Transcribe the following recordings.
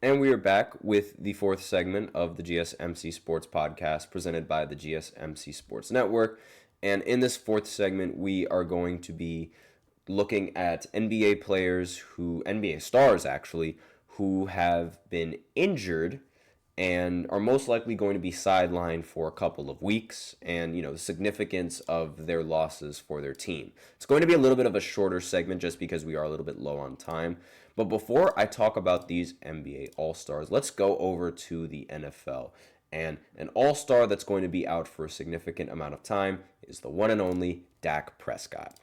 And we are back with the fourth segment of the GSMC Sports Podcast presented by the GSMC Sports Network. And in this fourth segment, we are going to be looking at NBA stars actually, who have been injured and are most likely going to be sidelined for a couple of weeks, and the significance of their losses for their team. It's going to be a little bit of a shorter segment just because we are a little bit low on time. But before I talk about these NBA All-Stars, let's go over to the NFL. And an All-Star that's going to be out for a significant amount of time is the one and only Dak Prescott.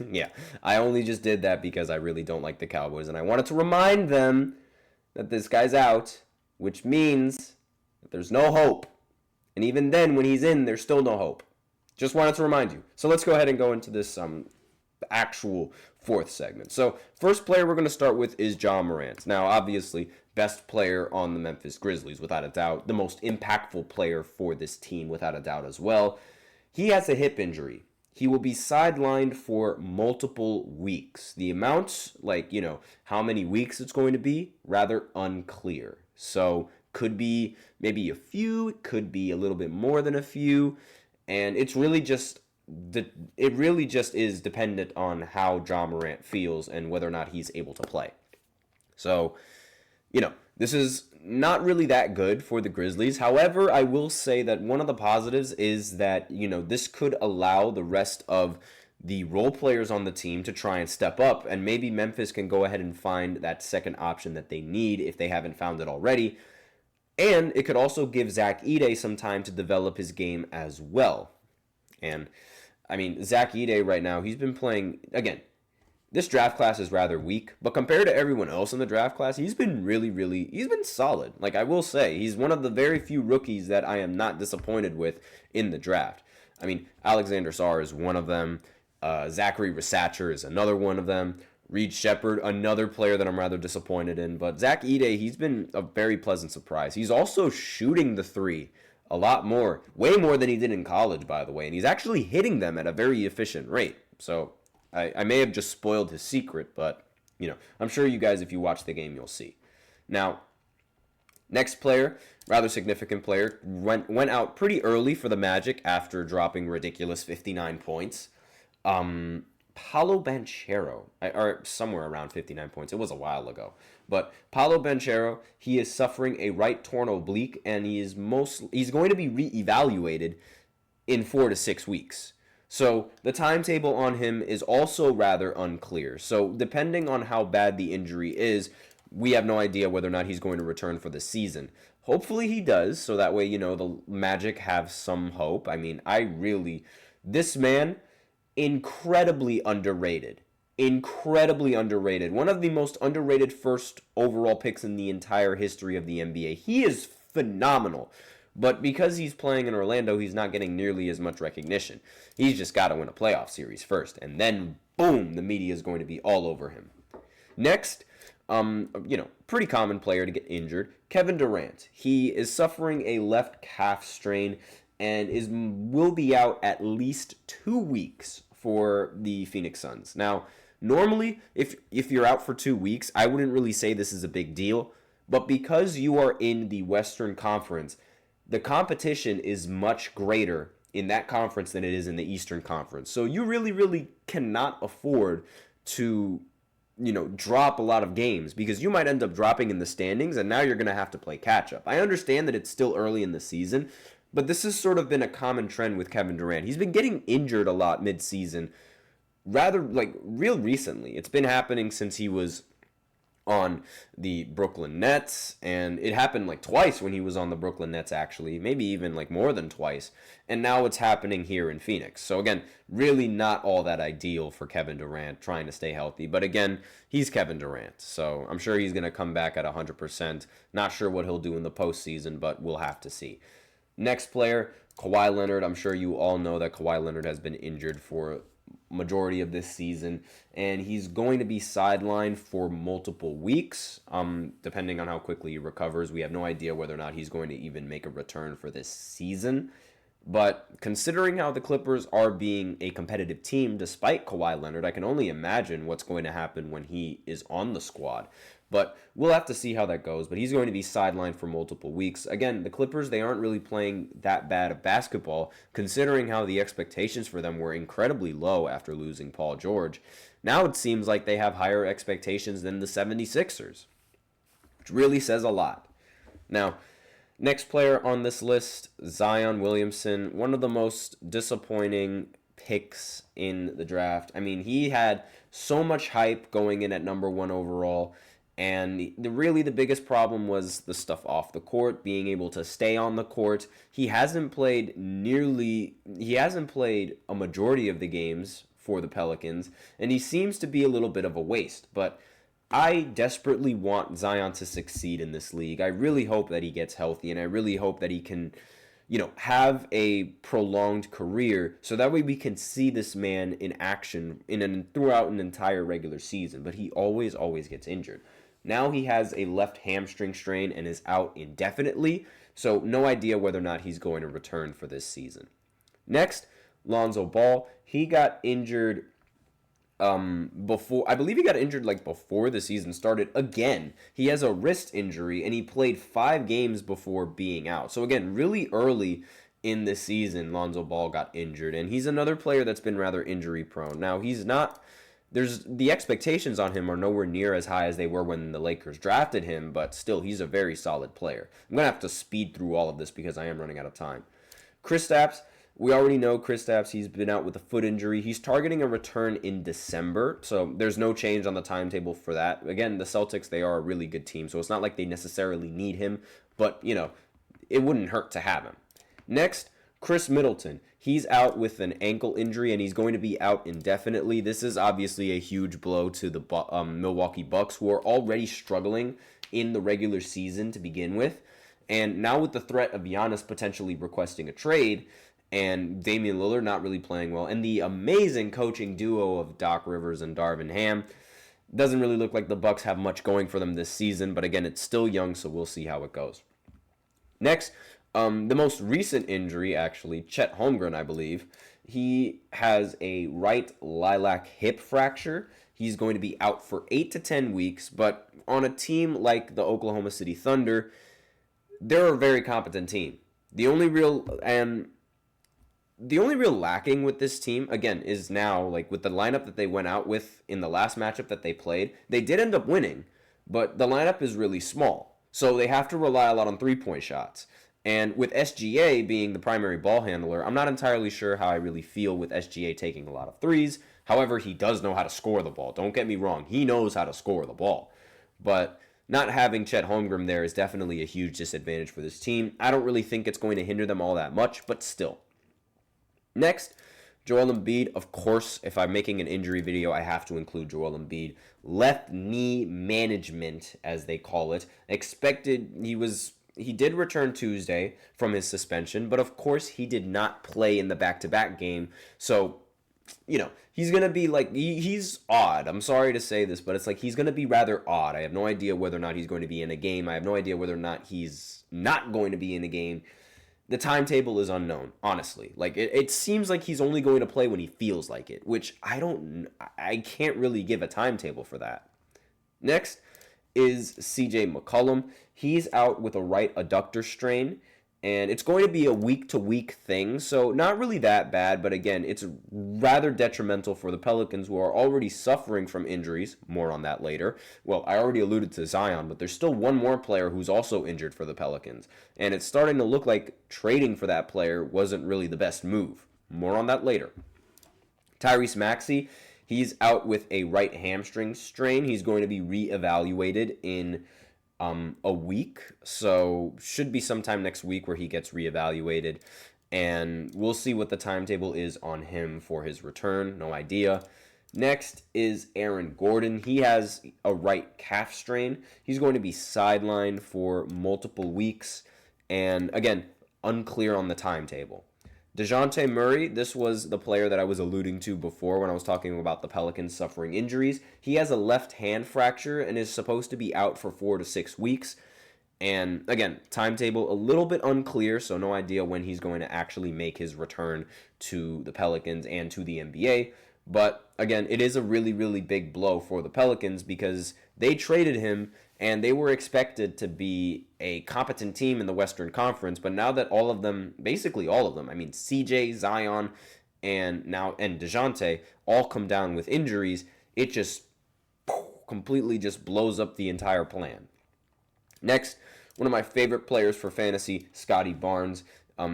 Yeah, I only just did that because I really don't like the Cowboys, and I wanted to remind them that this guy's out, which means that there's no hope. And even then, when he's in, there's still no hope. Just wanted to remind you. So let's go ahead and go into this actual fourth segment. So first player we're going to start with is Ja Morant. Now, obviously, best player on the Memphis Grizzlies, without a doubt. The most impactful player for this team, without a doubt as well. He has a hip injury. He will be sidelined for multiple weeks. The amounts, how many weeks it's going to be, rather unclear. So could be maybe a few, it could be a little bit more than a few, and it really just is dependent on how Ja Morant feels and whether or not he's able to play. So, this is not really that good for the Grizzlies. However, I will say that one of the positives is that, this could allow the rest of the role players on the team to try and step up, and maybe Memphis can go ahead and find that second option that they need if they haven't found it already. And it could also give Zach Edey some time to develop his game as well. And, Zach Edey right now, he's been playing, again, this draft class is rather weak, but compared to everyone else in the draft class, he's been he's been solid. I will say, he's one of the very few rookies that I am not disappointed with in the draft. Alexander Sarr is one of them. Zachary Rasacher is another one of them. Reed Shepard, another player that I'm rather disappointed in. But Zach Edey, he's been a very pleasant surprise. He's also shooting the three a lot more, way more than he did in college, by the way. And he's actually hitting them at a very efficient rate. So I may have just spoiled his secret, but, I'm sure you guys, if you watch the game, you'll see. Now, next player, rather significant player, went out pretty early for the Magic after dropping ridiculous 59 points. Paolo Banchero, or somewhere around 59 points. It was a while ago. But Paolo Banchero, he is suffering a right torn oblique, and he's going to be reevaluated in 4 to 6 weeks. So the timetable on him is also rather unclear. So depending on how bad the injury is, we have no idea whether or not he's going to return for the season. Hopefully he does, so that way, the Magic have some hope. This man, incredibly underrated. Incredibly underrated. One of the most underrated first overall picks in the entire history of the NBA. He is phenomenal. But because he's playing in Orlando, he's not getting nearly as much recognition. He's just got to win a playoff series first. And then, boom, the media is going to be all over him. Next, pretty common player to get injured, Kevin Durant. He is suffering a left calf strain and will be out at least 2 weeks for the Phoenix Suns. Now, normally, if you're out for 2 weeks, I wouldn't really say this is a big deal. But because you are in the Western Conference, the competition is much greater in that conference than it is in the Eastern Conference. So you really, really cannot afford to, drop a lot of games, because you might end up dropping in the standings, and now you're going to have to play catch-up. I understand that it's still early in the season, but this has sort of been a common trend with Kevin Durant. He's been getting injured a lot mid-season, rather, real recently. It's been happening since he was on the Brooklyn Nets, and it happened twice when he was on the Brooklyn Nets, actually, maybe even more than twice, and now it's happening here in Phoenix. So again, really not all that ideal for Kevin Durant trying to stay healthy, but again, he's Kevin Durant, so I'm sure he's going to come back at 100%. Not sure what he'll do in the postseason, but we'll have to see. Next player, Kawhi Leonard. I'm sure you all know that Kawhi Leonard has been injured for majority of this season, and he's going to be sidelined for multiple weeks, depending on how quickly he recovers. We have no idea whether or not he's going to even make a return for this season. But considering how the Clippers are being a competitive team despite Kawhi Leonard, I can only imagine what's going to happen when he is on the squad. But we'll have to see how that goes. But he's going to be sidelined for multiple weeks. Again, the Clippers, they aren't really playing that bad of basketball, considering how the expectations for them were incredibly low after losing Paul George. Now it seems like they have higher expectations than the 76ers, which really says a lot. Now, next player on this list, Zion Williamson, one of the most disappointing picks in the draft. I mean, he had so much hype going in at number 1 overall, and really the biggest problem was the stuff off the court, being able to stay on the court. He hasn't played a majority of the games for the Pelicans, and he seems to be a little bit of a waste, but I desperately want Zion to succeed in this league. I really hope that he gets healthy, and I really hope that he can, have a prolonged career, so that way we can see this man in action throughout an entire regular season. But he always gets injured. Now he has a left hamstring strain and is out indefinitely, so no idea whether or not he's going to return for this season. Next, Lonzo Ball. He got injured before the season started again. He has a wrist injury, and he played 5 games before being out. So again, really early in the season, Lonzo Ball got injured, and he's another player that's been rather injury prone. Now, the expectations on him are nowhere near as high as they were when the Lakers drafted him, but still, he's a very solid player. I'm going to have to speed through all of this because I am running out of time. Kristaps. We already know Kristaps, he's been out with a foot injury. He's targeting a return in December, so there's no change on the timetable for that. Again, the Celtics, they are a really good team, so it's not like they necessarily need him, but, it wouldn't hurt to have him. Next, Chris Middleton. He's out with an ankle injury, and he's going to be out indefinitely. This is obviously a huge blow to the Milwaukee Bucks, who are already struggling in the regular season to begin with. And now with the threat of Giannis potentially requesting a trade, and Damian Lillard not really playing well, and the amazing coaching duo of Doc Rivers and Darvin Ham, doesn't really look like the Bucks have much going for them this season, but again, it's still young, so we'll see how it goes. Next, the most recent injury, actually, Chet Holmgren, I believe. He has a right lilac hip fracture. He's going to be out for 8 to 10 weeks, but on a team like the Oklahoma City Thunder, they're a very competent team. The only real lacking with this team, again, is now, with the lineup that they went out with in the last matchup that they played, they did end up winning, but the lineup is really small. So they have to rely a lot on three-point shots. And with SGA being the primary ball handler, I'm not entirely sure how I really feel with SGA taking a lot of threes. However, he does know how to score the ball. Don't get me wrong. He knows how to score the ball. But not having Chet Holmgren there is definitely a huge disadvantage for this team. I don't really think it's going to hinder them all that much, but still. Next, Joel Embiid. Of course, if I'm making an injury video, I have to include Joel Embiid. Left knee management, as they call it. He did return Tuesday from his suspension, but of course he did not play in the back-to-back game. So, he's going to be he's odd. I'm sorry to say this, but it's he's going to be rather odd. I have no idea whether or not he's going to be in a game. I have no idea whether or not he's not going to be in a game. The timetable is unknown, honestly. It seems like he's only going to play when he feels like it, which I can't really give a timetable for that. Next is CJ McCollum. He's out with a right adductor strain, and it's going to be a week-to-week thing, so not really that bad, but again, it's rather detrimental for the Pelicans, who are already suffering from injuries. More on that later. Well, I already alluded to Zion, but there's still one more player who's also injured for the Pelicans, and it's starting to look like trading for that player wasn't really the best move. More on that later. Tyrese Maxey, he's out with a right hamstring strain. He's going to be reevaluated in a week, so should be sometime next week where he gets reevaluated, and we'll see what the timetable is on him for his return. No idea. Next is Aaron Gordon. He has a right calf strain. He's going to be sidelined for multiple weeks, and again, unclear on the timetable. DeJounte Murray, this was the player that I was alluding to before when I was talking about the Pelicans suffering injuries. He has a left hand fracture and is supposed to be out for 4 to 6 weeks. And again, timetable a little bit unclear, so no idea when he's going to actually make his return to the Pelicans and to the NBA. But again, it is a really, really big blow for the Pelicans because They traded him, and they were expected to be a competent team in the Western Conference, but now that all of them, basically all of them, I mean CJ, Zion, and DeJounte all come down with injuries, it just completely just blows up the entire plan. Next, one of my favorite players for fantasy, Scotty Barnes.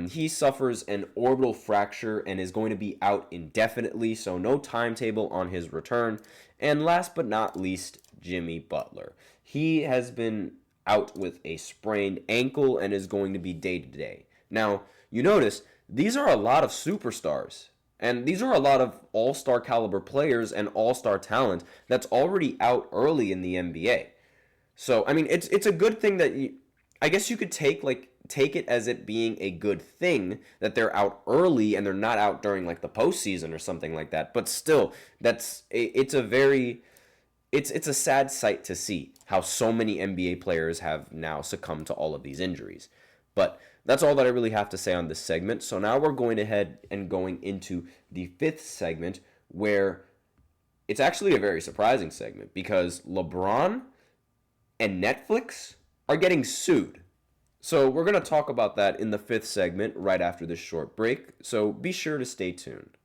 He suffers an orbital fracture and is going to be out indefinitely, so no timetable on his return. And last but not least, Jimmy Butler. He has been out with a sprained ankle and is going to be day-to-day. Now, you notice, these are a lot of superstars. And these are a lot of all-star caliber players and all-star talent that's already out early in the NBA. So, I mean, it's a good thing that I guess you could take it as it being a good thing that they're out early and they're not out during like the postseason or something like that. But still, it's a sad sight to see how so many NBA players have now succumbed to all of these injuries. But that's all that I really have to say on this segment. So now we're going ahead and going into the fifth segment, where it's actually a very surprising segment because LeBron and Netflix are getting sued. So we're going to talk about that in the fifth segment right after this short break. So be sure to stay tuned.